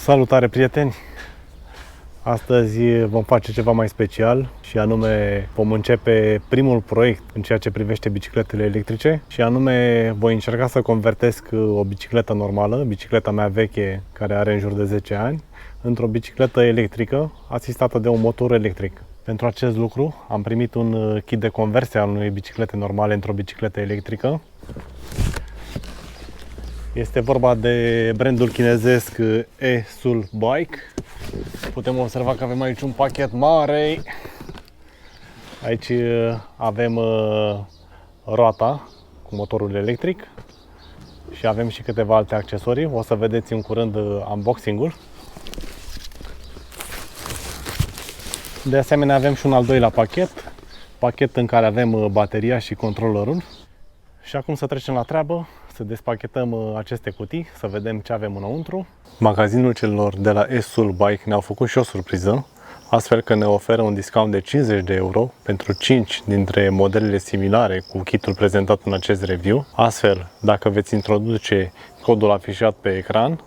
Salutare, prieteni! Astăzi vom face ceva mai special și anume vom începe primul proiect în ceea ce privește bicicletele electrice și anume voi încerca să convertesc o bicicletă normală, bicicleta mea veche care are în jur de 10 ani, într-o bicicletă electrică asistată de un motor electric. Pentru acest lucru am primit un kit de conversie al unei biciclete normale într-o bicicletă electrică. Este vorba de brandul chinezesc e-Sul Bike. Putem observa că avem aici un pachet mare. Aici avem roata cu motorul electric și avem și câteva alte accesorii. O să vedeți în curând unboxing-ul. De asemenea avem și un al doilea pachet în care avem bateria și controllerul. Și acum să trecem la treabă, să despachetăm aceste cutii, să vedem ce avem înăuntru. Magazinul celor de la e-Sul Bike ne-au făcut și o surpriză, astfel că ne oferă un discount de 50 de euro pentru 5 dintre modelele similare cu kitul prezentat în acest review. Astfel, dacă veți introduce codul afișat pe ecran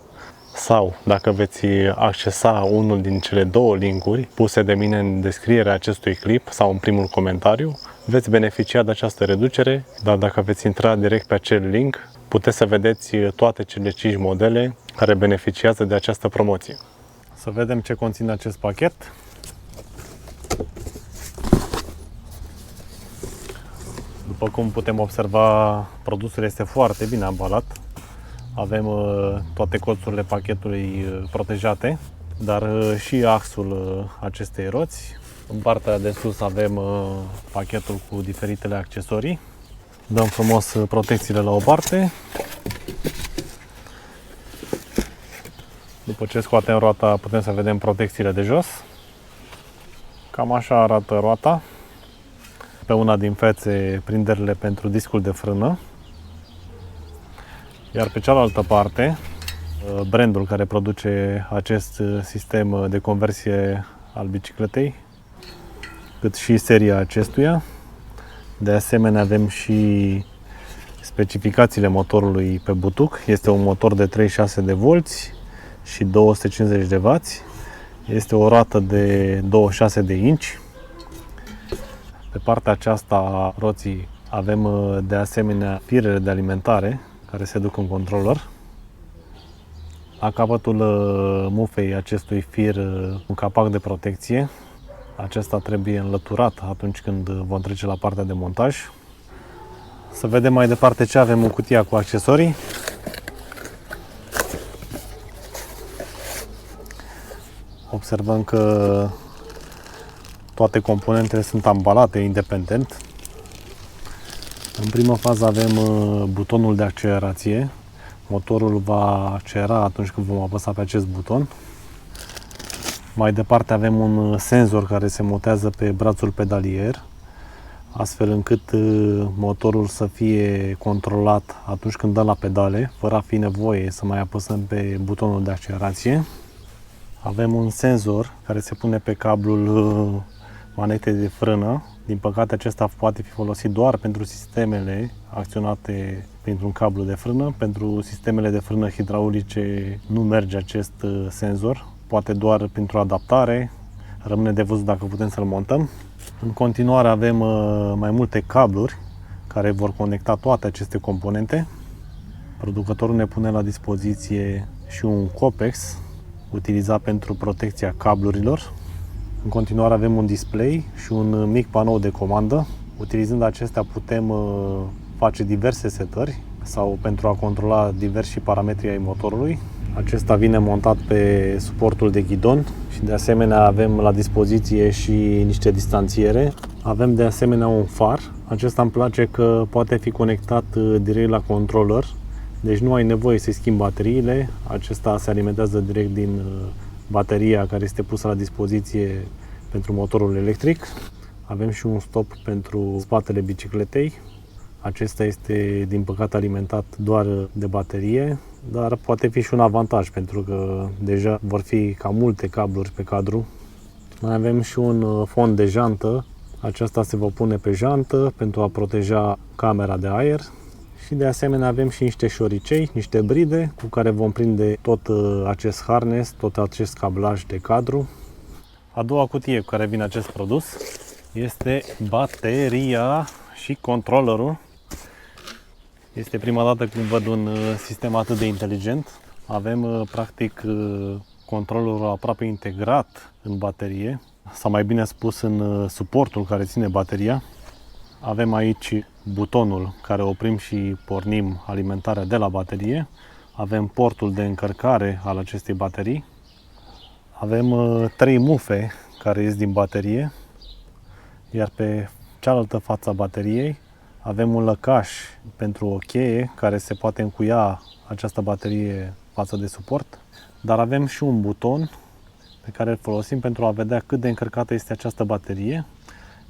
sau dacă veți accesa unul din cele două linkuri puse de mine în descrierea acestui clip sau în primul comentariu, veți beneficia de această reducere, dar dacă veți intra direct pe acel link, puteți să vedeți toate cele 5 modele care beneficiază de această promoție. Să vedem ce conține acest pachet. După cum putem observa, produsul este foarte bine ambalat. Avem toate colțurile pachetului protejate, dar și axul acestei roți. În partea de sus avem pachetul cu diferitele accesorii. Dăm frumos protecțiile la o parte. După ce scoatem roata, putem să vedem protecțiile de jos. Cam așa arată roata. Pe una din fețe, prinderile pentru discul de frână. Iar pe cealaltă parte, brandul care produce acest sistem de conversie al bicicletei, cât și seria acestuia. De asemenea avem și specificațiile motorului pe butuc. Este un motor de 36 de volți și 250 de W. Este o roată de 26 de inci. Pe partea aceasta a roții avem de asemenea firele de alimentare care se duc în controller. La capătul mufei acestui fir un capac de protecție. Acesta trebuie înlăturat atunci când vom trece la partea de montaj. Să vedem mai departe ce avem în cutia cu accesorii. Observăm că toate componentele sunt ambalate independent. În prima fază avem butonul de accelerație. Motorul va accelera atunci când vom apăsa pe acest buton. Mai departe avem un senzor care se montează pe brațul pedalier, astfel încât motorul să fie controlat atunci când dă la pedale, fără a fi nevoie să mai apăsăm pe butonul de accelerație. Avem un senzor care se pune pe cablul manetei de frână. Din păcate acesta poate fi folosit doar pentru sistemele acționate printr-un cablu de frână. Pentru sistemele de frână hidraulice nu merge acest senzor, poate doar printr-o adaptare. Rămâne de văzut dacă putem să-l montăm. În continuare avem mai multe cabluri care vor conecta toate aceste componente. Producătorul ne pune la dispoziție și un Copex utilizat pentru protecția cablurilor. În continuare avem un display și un mic panou de comandă. Utilizând acestea putem face diverse setări sau pentru a controla diversi parametri ai motorului. Acesta vine montat pe suportul de ghidon și de asemenea avem la dispoziție și niște distanțiere. Avem de asemenea un far. Acesta îmi place că poate fi conectat direct la controller, deci nu ai nevoie să-i schimbi bateriile. Acesta se alimentează direct din bateria care este pusă la dispoziție pentru motorul electric. Avem și un stop pentru spatele bicicletei. Acesta este, din păcate, alimentat doar de baterie, dar poate fi și un avantaj pentru că deja vor fi cam multe cabluri pe cadru. Mai avem și un fond de jantă. Aceasta se va pune pe jantă pentru a proteja camera de aer Și de asemenea avem și niște șoricei, niște bride cu care vom prinde tot acest harness, tot acest cablaj de cadru. A doua cutie cu care vine acest produs este bateria și controllerul. Este prima dată când văd un sistem atât de inteligent. Avem practic controllerul aproape integrat în baterie, sau mai bine spus în suportul care ține bateria. Avem aici butonul care oprim și pornim alimentarea de la baterie. Avem portul de încărcare al acestei baterii. Avem 3 mufe care ies din baterie, iar pe cealaltă față a bateriei avem un lăcaș pentru o cheie care se poate încuia această baterie față de suport, dar avem și un buton pe care îl folosim pentru a vedea cât de încărcată este această baterie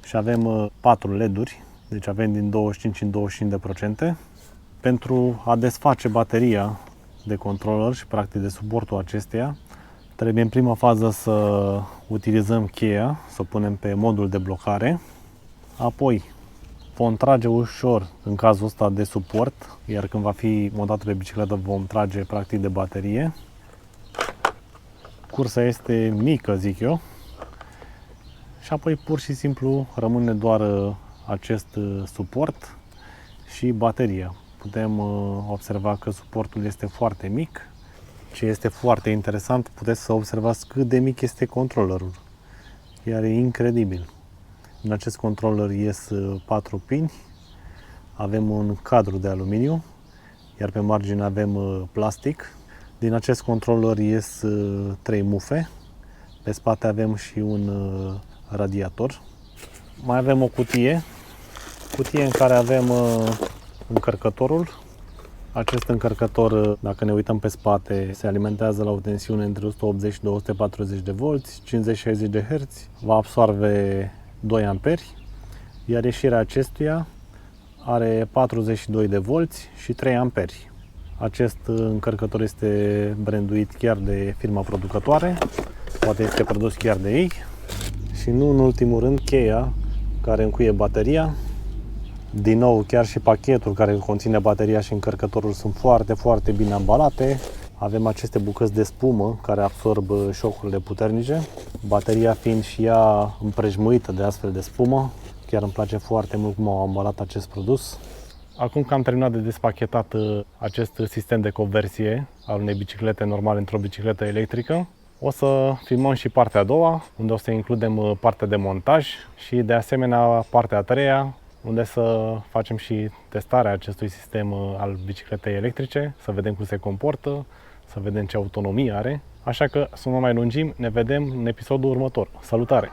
și avem 4 LED-uri, deci avem din 25 în 25%. Pentru a desface bateria de controller și practic de suportul acesteia, trebuie în prima fază să utilizăm cheia, să o punem pe modul de blocare, apoi vom trage ușor în cazul ăsta de suport, iar când va fi montată pe bicicletă vom trage practic de baterie. Cursa este mică, zic eu, și apoi pur și simplu rămâne doar acest suport și bateria. Putem observa că suportul este foarte mic. Ce este foarte interesant, puteți să observați cât de mic este controllerul. Iar e incredibil. În acest controller ies 4 pini, avem un cadru de aluminiu, iar pe margine avem plastic. Din acest controller ies 3 mufe, pe spate avem și un radiator. Mai avem o cutie în care avem încărcătorul. Acest încărcător, dacă ne uităm pe spate, se alimentează la o tensiune între 180 și 240 de volți, 50-60 de Hz, va absorbe 2 amperi, iar ieșirea acestuia are 42 de volți și 3 amperi. Acest încărcător este branduit chiar de firma producătoare, poate este produs chiar de ei. Și nu în ultimul rând, cheia care încuie bateria. Din nou, chiar și pachetul care conține bateria și încărcătorul sunt foarte bine ambalate. Avem aceste bucăți de spumă care absorb șocurile puternice. Bateria fiind și ea împrejmuită de astfel de spumă. Chiar îmi place foarte mult cum au ambalat acest produs. Acum că am terminat de despachetat acest sistem de conversie al unei biciclete normale într-o bicicletă electrică, o să filmăm și partea a doua, unde o să includem partea de montaj și de asemenea partea a treia, unde să facem și testarea acestui sistem al bicicletei electrice, să vedem cum se comportă, să vedem ce autonomie are. Așa că să nu mai lungim, ne vedem în episodul următor. Salutare!